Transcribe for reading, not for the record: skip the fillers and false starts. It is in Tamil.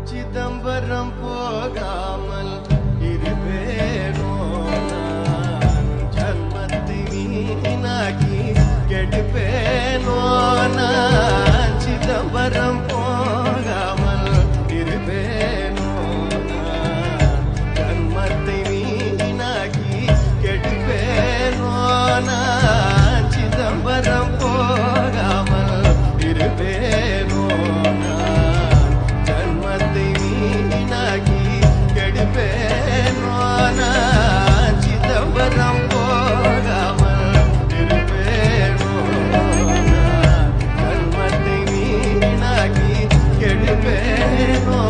சிதம்பரம் போகாமல் இருப்பேனோ நான் ஜன்மத்தை வீணாக்கி கெடுப்பேனோ நான் சிதம்பரம் போகாமல் இருப்பேனோ நான் ஜன்மத்தை வீணாக்கி கெடுப்பேனோ நான் சிதம்பரம் போகாமல் இருப்பேனோ சிதம்பரம் போகாமல் இருப்பேனோ ஜன்மத்தை வீணாக்கி கெடுப்பேனோ